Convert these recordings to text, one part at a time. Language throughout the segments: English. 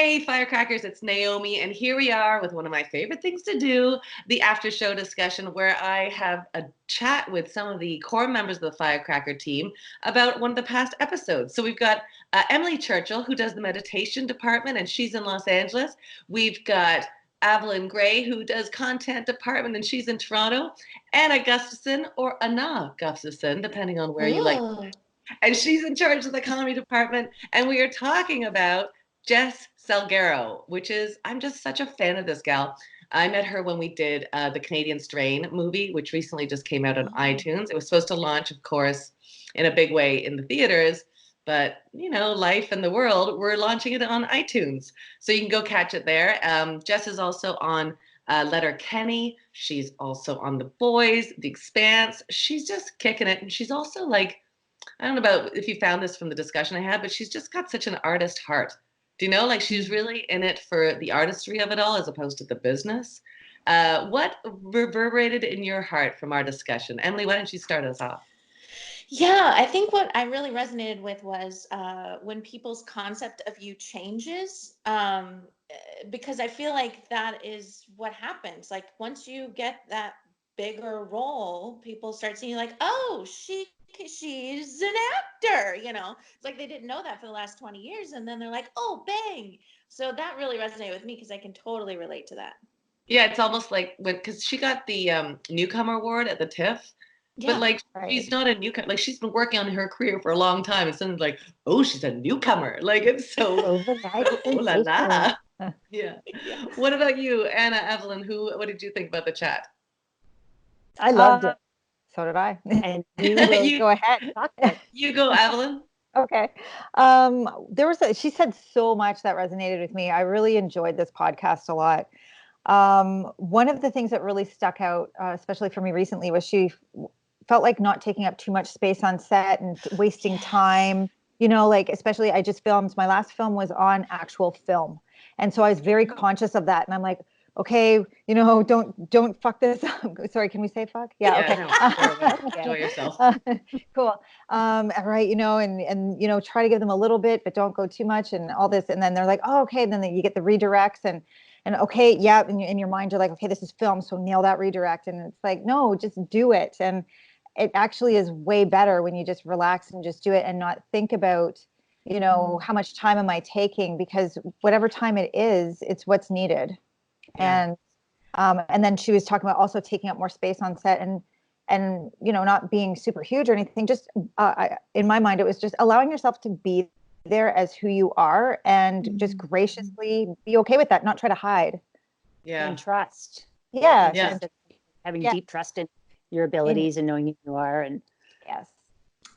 Hey, Firecrackers, it's Naomi, and here we are with one of my favorite things to do, the after show discussion, where I have a chat with some of the core members of the Firecracker team about one of the past episodes. So we've got Emily Churchill, who does the meditation department, and she's in Los Angeles. We've got Avelyn Gray, who does content department, and she's in Toronto. Anna Gustafson, or Anna Gustafson, depending on where you like, and she's in charge of the comedy department. And we are talking about Jess Salguerio, which is, I'm just such a fan of this gal. I met her when we did the Canadian Strain movie, which recently just came out on iTunes. It was supposed to launch, of course, in a big way in the theaters, but life and the world, we're launching it on iTunes. So you can go catch it there. Jess is also on Letterkenny. She's also on The Boys, The Expanse. She's just kicking it. And she's also like, I don't know about if you found this from the discussion I had, but she's just got such an artist heart. Do you know, like she's really in it for the artistry of it all as opposed to the business. What reverberated in your heart from our discussion? Emily, why don't you start us off? Yeah, I think what I really resonated with was when people's concept of you changes, because I feel like that is what happens. Like once you get that bigger role, people start seeing like, oh, she's an actor. It's like they didn't know that for the last 20 years, and then they're like, oh, bang. So that really resonated with me because I can totally relate to that. Yeah, it's almost like because she got the newcomer award at the TIFF. Yeah, but like she's not a newcomer. Like she's been working on her career for a long time. And someone's like, oh, she's a newcomer. Like it's so overnight oh la la. Yeah. What about you, Anna, Avelyn? What did you think about the chat? I loved it. So did I. And you go ahead. You go, Avelyn. Okay. She said so much that resonated with me. I really enjoyed this podcast a lot. One of the things that really stuck out, especially for me recently, was she felt like not taking up too much space on set and wasting time, like especially I just filmed, my last film was on actual film. And so I was very conscious of that. And I'm like, okay, don't fuck this up. Sorry, can we say fuck? Yeah. Okay. No, enjoy yourself. Cool. Right. And try to give them a little bit, but don't go too much and all this. And then they're like, oh, okay. And then you get the redirects and okay. Yeah. And in your mind, you're like, okay, this is film. So nail that redirect. And it's like, no, just do it. And it actually is way better when you just relax and just do it and not think about, how much time am I taking, because whatever time it is, it's what's needed. Yeah. And then she was talking about also taking up more space on set and not being super huge or anything. Just in my mind, it was just allowing yourself to be there as who you are and just graciously be okay with that, not try to hide. Yeah. And trust. Yeah. Yeah. Having deep trust in your abilities and knowing who you are. And yes.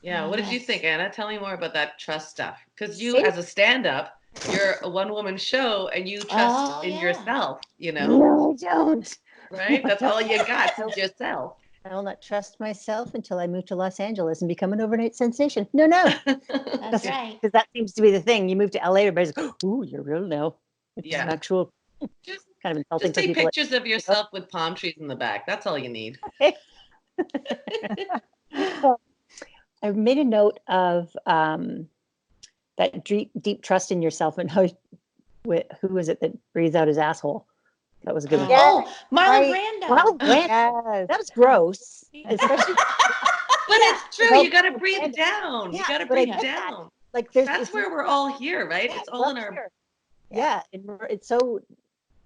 Yeah. What did you think, Anna? Tell me more about that trust stuff. Because you, as a stand-up, you're a one-woman show and you trust in yourself, No, I don't. Right? That's all you got is yourself. I will not trust myself until I move to Los Angeles and become an overnight sensation. No. That's right. Because that seems to be the thing. You move to LA, everybody's like, ooh, you're real now. It's an actual just kind of insulting. Just take pictures of yourself with palm trees in the back. That's all you need. I made a note of that deep trust in yourself and how, who was it that breathes out his asshole? That was a good one. Oh, Marlon Brando. Yes. That was gross. Especially, but it's true. You got to breathe down. You got to breathe down. Like that's where we're all here, right? It's all in our. Yeah, it's so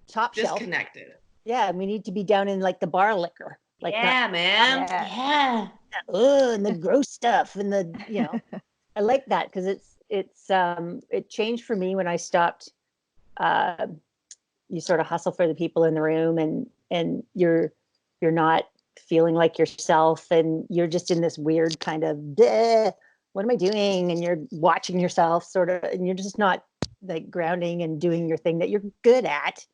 top shelf. Disconnected. Yeah, and we need to be down in like the bar liquor. Like man. Yeah. Oh, and the gross stuff and the I like that because it changed for me when I stopped. You sort of hustle for the people in the room and you're not feeling like yourself and you're just in this weird kind of what am I doing? And you're watching yourself sort of, and you're just not like grounding and doing your thing that you're good at.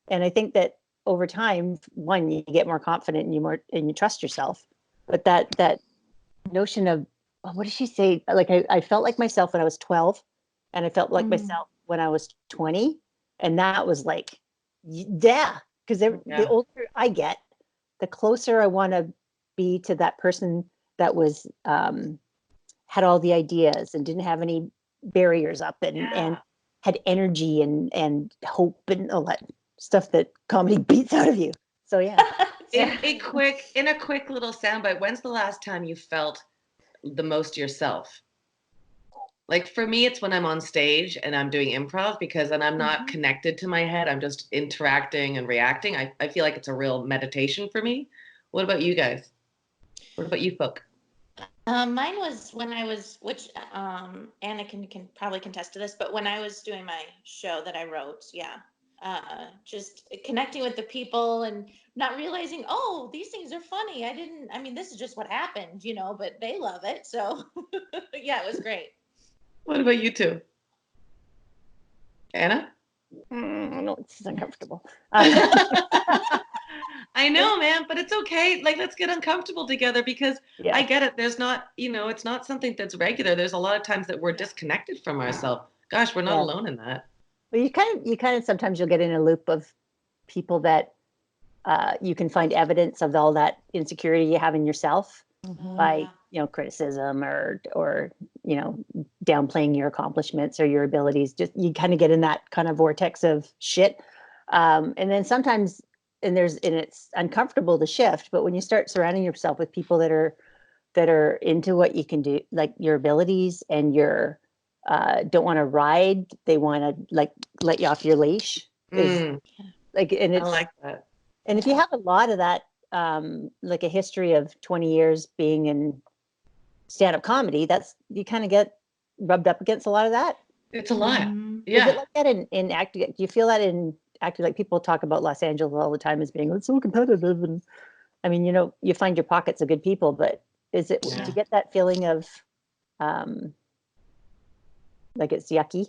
And I think that over time, one, you get more confident and you trust yourself. But that notion of, what did she say? Like I felt like myself when I was 12 and I felt like myself when I was 20. And that was like, yeah, because the older I get, the closer I want to be to that person that was had all the ideas and didn't have any barriers up and had energy and hope and all that stuff that comedy beats out of you. So yeah. In a quick little soundbite, when's the last time you felt the most yourself? Like for me, it's when I'm on stage and I'm doing improv, because then I'm not connected to my head. I'm just interacting and reacting. I feel like it's a real meditation for me. What about you guys? What about you folk? Mine was when I was, which Anna can probably contest to this, but when I was doing my show that I wrote, just connecting with the people and not realizing, oh, these things are funny. I mean, this is just what happened, but they love it. So yeah, it was great. What about you two? Anna? No, it's uncomfortable. I know, man, but it's okay. Like, let's get uncomfortable together, because Yeah. I get it. There's not, it's not something that's regular. There's a lot of times that we're disconnected from ourselves. Gosh, we're not alone in that. Well, you kind of sometimes you'll get in a loop of people that you can find evidence of all that insecurity you have in yourself by criticism or downplaying your accomplishments or your abilities. Just you kind of get in that kind of vortex of shit, and then sometimes and it's uncomfortable to shift. But when you start surrounding yourself with people that are into what you can do, like your abilities, and your don't want to ride, they want to like let you off your leash. Like, and it's I like that. And if you have a lot of that, like a history of 20 years being in stand-up comedy, you kind of get rubbed up against a lot of that. It's a lot. Is it like that in acting? Do you feel that in acting? Like people talk about Los Angeles all the time as being, it's so competitive. And I mean, you find your pockets of good people, but is it, do you get that feeling of like it's yucky?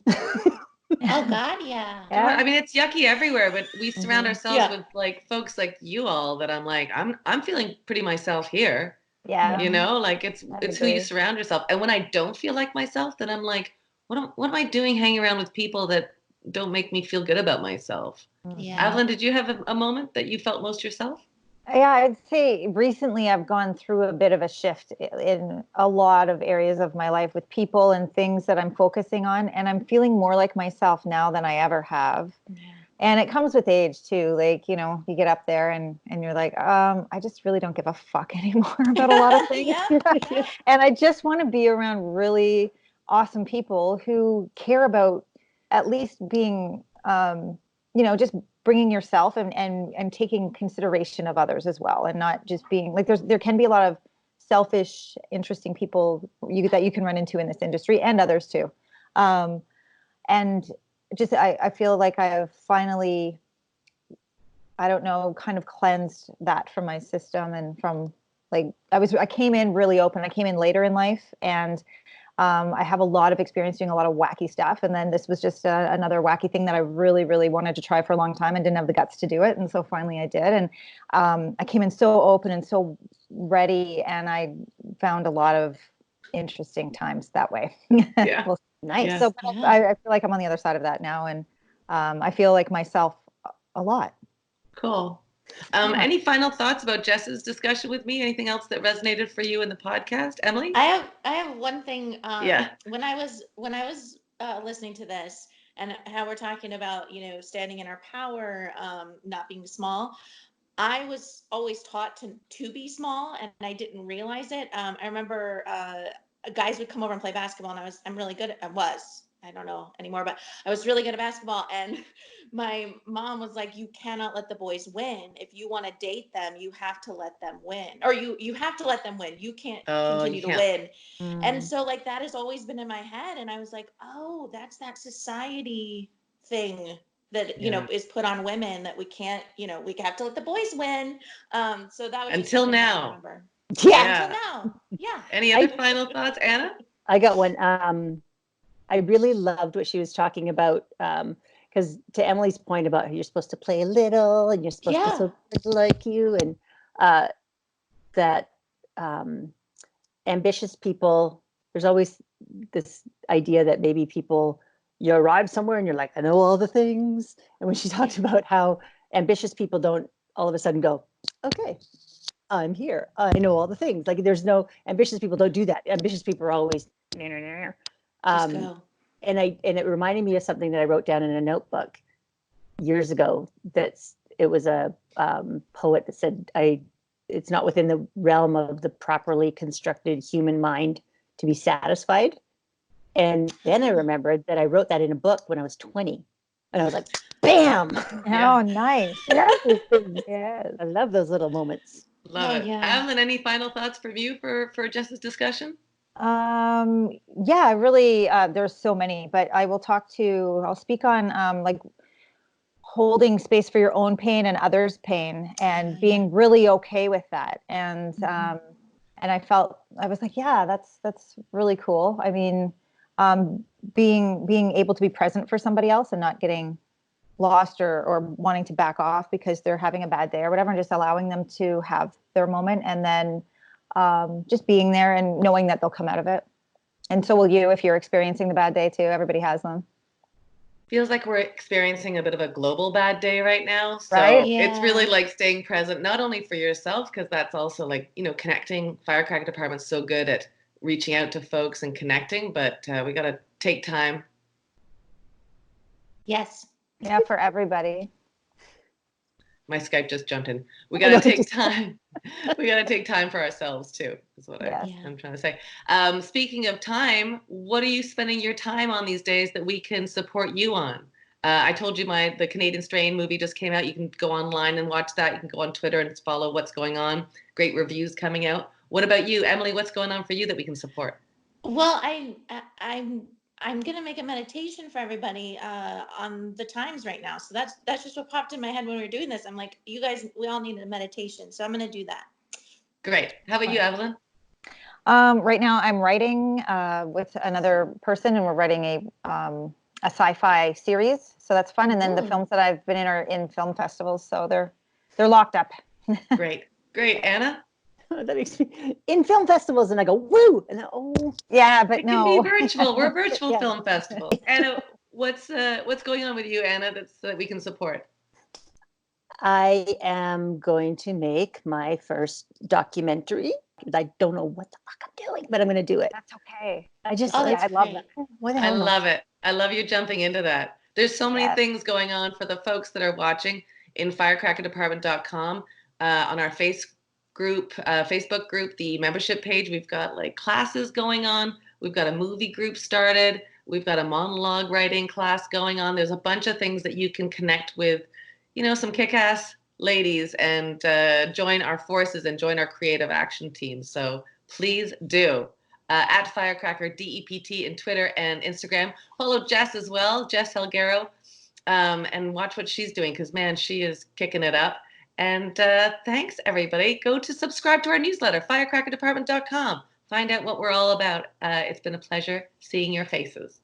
Oh God, yeah. I mean, it's yucky everywhere, but we surround ourselves with like folks like you all that I'm like, I'm feeling pretty myself here. Yeah. Like it's who you surround yourself. And when I don't feel like myself, then I'm like, what am I doing hanging around with people that don't make me feel good about myself? Yeah. Avelyn, did you have a moment that you felt most yourself? Yeah, I'd say recently I've gone through a bit of a shift in a lot of areas of my life with people and things that I'm focusing on. And I'm feeling more like myself now than I ever have. Yeah. And it comes with age too. Like, you get up there and you're like, I just really don't give a fuck anymore about a lot of things. And I just want to be around really awesome people who care about at least being, just bringing yourself and taking consideration of others as well, and not just being like there can be a lot of selfish, interesting people that you can run into in this industry, and others too. And just I feel like I have finally, I don't know, kind of cleansed that from my system, and from like I came in really open. I came in later in life, and I have a lot of experience doing a lot of wacky stuff. And then this was just another wacky thing that I really, really wanted to try for a long time and didn't have the guts to do it. And so finally I did. And I came in so open and so ready. And I found a lot of interesting times that way. Yeah. Well, nice. Yeah. So I feel like I'm on the other side of that now. And I feel like myself a lot. Cool. Any final thoughts about Jess's discussion with me? Anything else that resonated for you in the podcast, Emily? I have one thing. Yeah. When I was listening to this and how we're talking about standing in our power, not being small. I was always taught to be small, and I didn't realize it. I remember guys would come over and play basketball, and I'm really good. I don't know anymore, but I was really good at basketball. And my mom was like, you cannot let the boys win. If you want to date them, you have to let them win, or you have to let them win. You can't continue to win. And so like that has always been in my head. And I was like, oh, that's that society thing that is put on women, that we can't, we have to let the boys win. So that was until now. I remember. Yeah. Until now. Yeah. Any other final thoughts, Anna? I got one. I really loved what she was talking about, because to Emily's point about you're supposed to play a little and you're supposed to be so good like you, and that ambitious people, there's always this idea that maybe you arrive somewhere and you're like, I know all the things. And when she talked about how ambitious people don't all of a sudden go, okay, I'm here, I know all the things. Like ambitious people don't do that. Ambitious people are always, Just go. and it reminded me of something that I wrote down in a notebook years ago. It was a poet that said, it's not within the realm of the properly constructed human mind to be satisfied. And then I remembered that I wrote that in a book when I was 20. And I was like, bam! Yeah. Oh, nice. Yes. Yes. I love those little moments. Love Oh, it. yeah. Avelyn, any final thoughts from you for Jess's discussion? Yeah, really, there's so many, but I'll speak on like holding space for your own pain and others' pain and being really okay with that. And and I was like, yeah, that's really cool. I mean, being able to be present for somebody else and not getting lost or wanting to back off because they're having a bad day or whatever, and just allowing them to have their moment, and then just being there and knowing that they'll come out of it. And so will you if you're experiencing the bad day too. Everybody has them. Feels like we're experiencing a bit of a global bad day right now. So Right? it's really Yeah. like staying present, not only for yourself, because that's also like, connecting. Firecracker Department's so good at reaching out to folks and connecting, but we got to take time. Yes. Yeah, for everybody. My Skype just jumped in. We I got know, to it take just- time. We got to take time for ourselves too, is what Yes. Yeah. I'm trying to say. Speaking of time, what are you spending your time on these days that we can support you on? I told you the Canadian Strain movie just came out. You can go online and watch that. You can go on Twitter and follow what's going on. Great reviews coming out. What about you, Emily? What's going on for you that we can support? Well, I'm gonna make a meditation for everybody on the times right now. So that's just what popped in my head when we were doing this. I'm like, you guys, we all need a meditation, so I'm gonna do that. Great. How about you, Avelyn? Right now, I'm writing with another person, and we're writing a sci-fi series. So that's fun. And then the Ooh. films that I've been in are in film festivals, so they're locked up. Great. Great. Anna? that makes me in film festivals, and I go woo, and then, oh, Yeah, but It can be no. virtual. We're a virtual Yeah. film festival. Anna, what's going on with you, Anna, that we can support? I am going to make my first documentary. I don't know what the fuck I'm doing, but I'm going to do it. That's okay. I just, Oh, Yeah, that's I love great. that. what the I hell? love it. I love you jumping into that. There's so many Yes. things going on for the folks that are watching in firecrackerdepartment.com, on our Facebook group, the membership page. We've got like classes going on. We've got a movie group started. We've got a monologue writing class going on. There's a bunch of things that you can connect with, some kick-ass ladies, and join our forces and join our creative action team. So please do. At Firecracker DEPT in Twitter and Instagram. Follow Jess as well, Jess Salguerio, and watch what she's doing, because, man, she is kicking it up. And thanks, everybody. Go to subscribe to our newsletter, firecrackerdepartment.com. Find out what we're all about. It's been a pleasure seeing your faces.